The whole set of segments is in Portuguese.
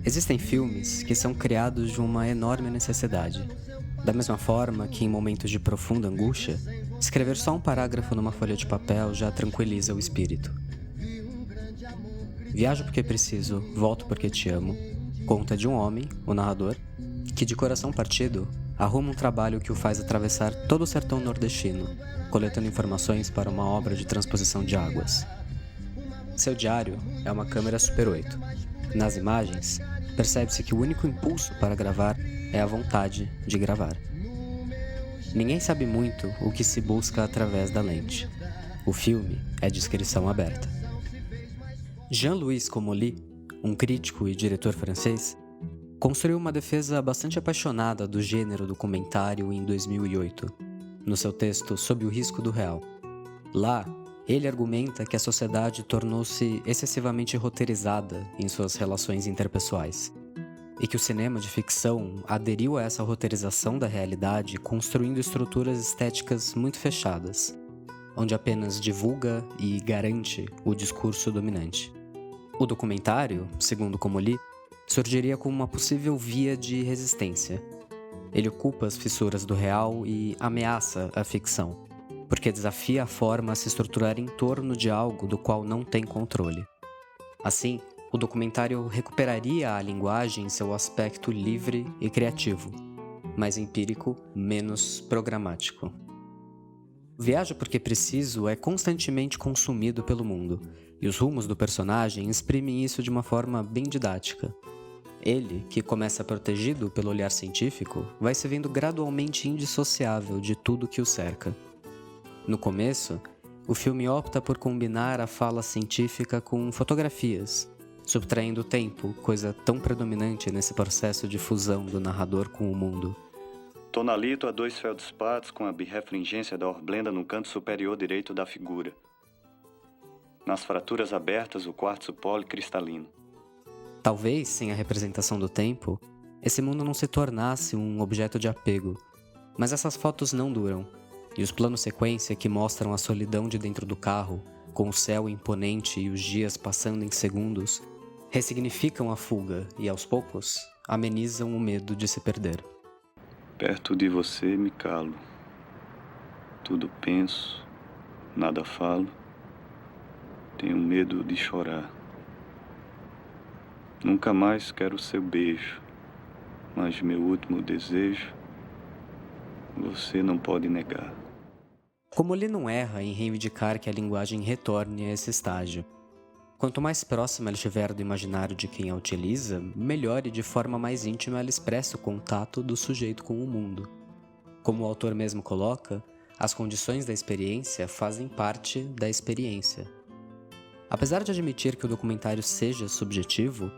Existem filmes que são criados de uma enorme necessidade. Da mesma forma que, em momentos de profunda angústia, escrever só um parágrafo numa folha de papel já tranquiliza o espírito. Viajo porque preciso, volto porque te amo. Conta de um homem, o narrador, que de coração partido arruma um trabalho que o faz atravessar todo o sertão nordestino, coletando informações para uma obra de transposição de águas. Seu diário é uma câmera Super 8. Nas imagens, percebe-se que o único impulso para gravar é a vontade de gravar. Ninguém sabe muito o que se busca através da lente. O filme é descrição aberta. Jean-Louis Comolli, um crítico e diretor francês, construiu uma defesa bastante apaixonada do gênero documentário em 2008, no seu texto Sob o Risco do Real. Lá, ele argumenta que a sociedade tornou-se excessivamente roteirizada em suas relações interpessoais, e que o cinema de ficção aderiu a essa roteirização da realidade construindo estruturas estéticas muito fechadas, onde apenas divulga e garante o discurso dominante. O documentário, segundo Comolli, surgiria como uma possível via de resistência. Ele ocupa as fissuras do real e ameaça a ficção, porque desafia a forma a se estruturar em torno de algo do qual não tem controle. Assim, o documentário recuperaria a linguagem em seu aspecto livre e criativo, mais empírico, menos programático. Viajo porque preciso é constantemente consumido pelo mundo, e os rumos do personagem exprimem isso de uma forma bem didática. Ele, que começa protegido pelo olhar científico, vai se vendo gradualmente indissociável de tudo que o cerca. No começo, o filme opta por combinar a fala científica com fotografias, subtraindo o tempo, coisa tão predominante nesse processo de fusão do narrador com o mundo. Tonalito a 2 feldspatos com a birrefringência da horblenda no canto superior direito da figura. Nas fraturas abertas, o quartzo policristalino. Talvez, sem a representação do tempo, esse mundo não se tornasse um objeto de apego. Mas essas fotos não duram, e os planos sequência que mostram a solidão de dentro do carro, com o céu imponente e os dias passando em segundos, ressignificam a fuga e, aos poucos, amenizam o medo de se perder. Perto de você me calo. Tudo penso, nada falo. Tenho medo de chorar. Nunca mais quero seu beijo, mas meu último desejo você não pode negar. Como ele não erra em reivindicar que a linguagem retorne a esse estágio. Quanto mais próxima ela estiver do imaginário de quem a utiliza, melhor e de forma mais íntima ela expressa o contato do sujeito com o mundo. Como o autor mesmo coloca, as condições da experiência fazem parte da experiência. Apesar de admitir que o documentário seja subjetivo,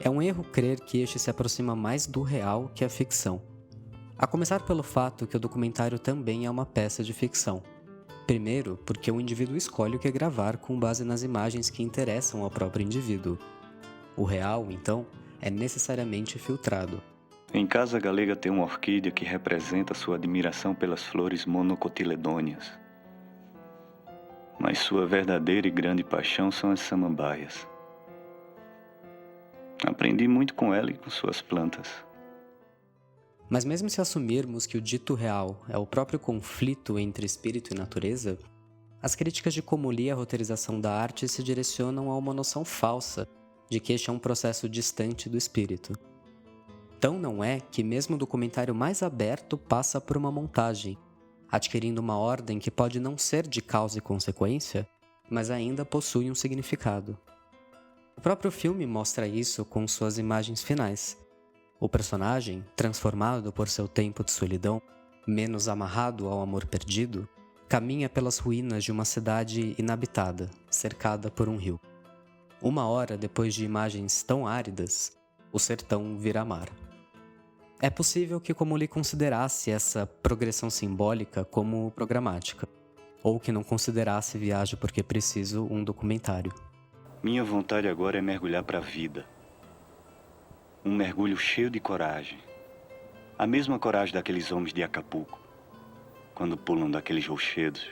é um erro crer que este se aproxima mais do real que a ficção. A começar pelo fato que o documentário também é uma peça de ficção. Primeiro, porque o indivíduo escolhe o que gravar com base nas imagens que interessam ao próprio indivíduo. O real, então, é necessariamente filtrado. Em casa galega tem uma orquídea que representa sua admiração pelas flores monocotiledôneas. Mas sua verdadeira e grande paixão são as samambaias. Aprendi muito com ela e com suas plantas. Mas mesmo se assumirmos que o dito real é o próprio conflito entre espírito e natureza, as críticas de Comolli à roteirização da arte se direcionam a uma noção falsa de que este é um processo distante do espírito. Tão não é que mesmo o documentário mais aberto passa por uma montagem, adquirindo uma ordem que pode não ser de causa e consequência, mas ainda possui um significado. O próprio filme mostra isso com suas imagens finais. O personagem, transformado por seu tempo de solidão, menos amarrado ao amor perdido, caminha pelas ruínas de uma cidade inabitada, cercada por um rio. 1 hora depois de imagens tão áridas, o sertão vira mar. É possível que Comolli considerasse essa progressão simbólica como programática, ou que não considerasse Viajo porque preciso um documentário. Minha vontade agora é mergulhar para a vida. Um mergulho cheio de coragem. A mesma coragem daqueles homens de Acapulco, quando pulam daqueles rochedos.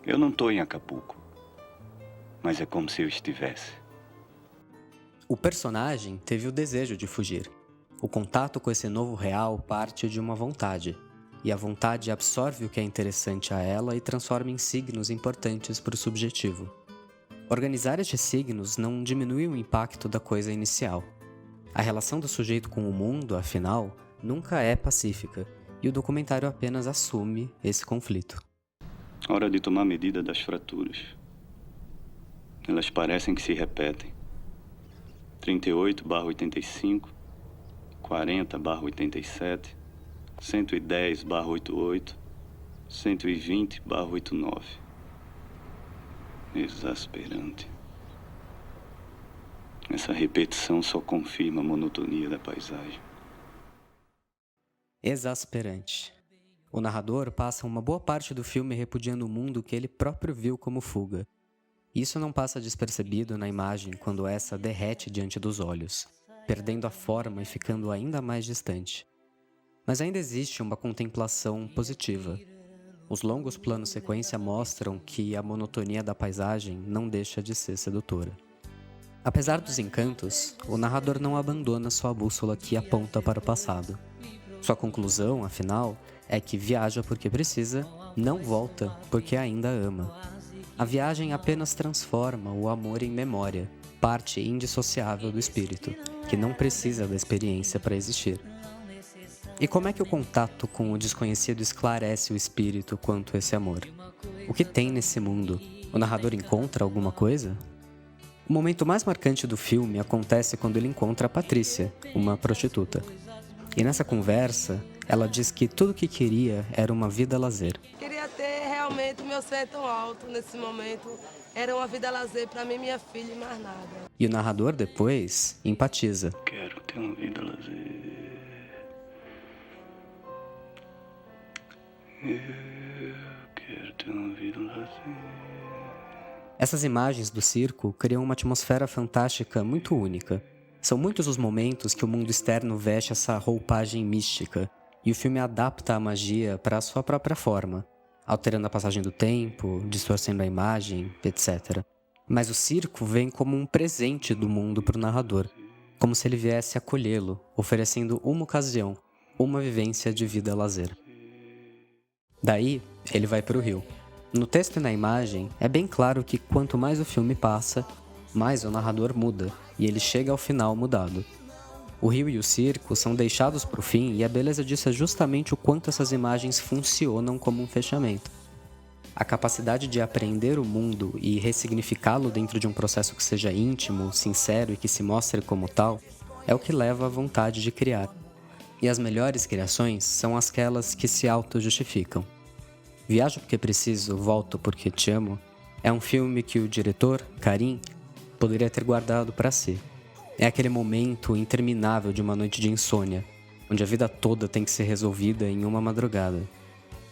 Eu não estou em Acapulco, mas é como se eu estivesse. O personagem teve o desejo de fugir. O contato com esse novo real parte de uma vontade, e a vontade absorve o que é interessante a ela e transforma em signos importantes para o subjetivo. Organizar estes signos não diminui o impacto da coisa inicial. A relação do sujeito com o mundo, afinal, nunca é pacífica, e o documentário apenas assume esse conflito. Hora de tomar medida das fraturas. Elas parecem que se repetem. 38/85, 40/87, 110/88, 120/89. Exasperante. Essa repetição só confirma a monotonia da paisagem. Exasperante. O narrador passa uma boa parte do filme repudiando o mundo que ele próprio viu como fuga. Isso não passa despercebido na imagem quando essa derrete diante dos olhos, perdendo a forma e ficando ainda mais distante. Mas ainda existe uma contemplação positiva. Os longos planos sequência mostram que a monotonia da paisagem não deixa de ser sedutora. Apesar dos encantos, o narrador não abandona sua bússola que aponta para o passado. Sua conclusão, afinal, é que viaja porque precisa, não volta porque ainda ama. A viagem apenas transforma o amor em memória, parte indissociável do espírito, que não precisa da experiência para existir. E como é que o contato com o desconhecido esclarece o espírito quanto a esse amor? O que tem nesse mundo? O narrador encontra alguma coisa? O momento mais marcante do filme acontece quando ele encontra a Patrícia, uma prostituta. E nessa conversa, ela diz que tudo o que queria era uma vida lazer. Queria ter realmente o meu sonho tão alto nesse momento. Era uma vida lazer para mim e minha filha e mais nada. E o narrador depois empatiza. Quero ter uma vida lazer. Eu quero ter uma vida lazer. Essas imagens do circo criam uma atmosfera fantástica muito única. São muitos os momentos que o mundo externo veste essa roupagem mística, e o filme adapta a magia para a sua própria forma, alterando a passagem do tempo, distorcendo a imagem, etc. Mas o circo vem como um presente do mundo para o narrador, como se ele viesse acolhê-lo, oferecendo uma ocasião, uma vivência de vida lazer. Daí, ele vai para o rio. No texto e na imagem, é bem claro que quanto mais o filme passa, mais o narrador muda, e ele chega ao final mudado. O rio e o circo são deixados para o fim, e a beleza disso é justamente o quanto essas imagens funcionam como um fechamento. A capacidade de aprender o mundo e ressignificá-lo dentro de um processo que seja íntimo, sincero e que se mostre como tal, é o que leva à vontade de criar. E as melhores criações são aquelas que se auto-justificam. Viajo porque preciso, volto porque te amo é um filme que o diretor, Karim, poderia ter guardado para si. É aquele momento interminável de uma noite de insônia, onde a vida toda tem que ser resolvida em uma madrugada.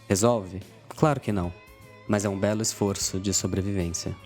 Resolve? Claro que não, mas é um belo esforço de sobrevivência.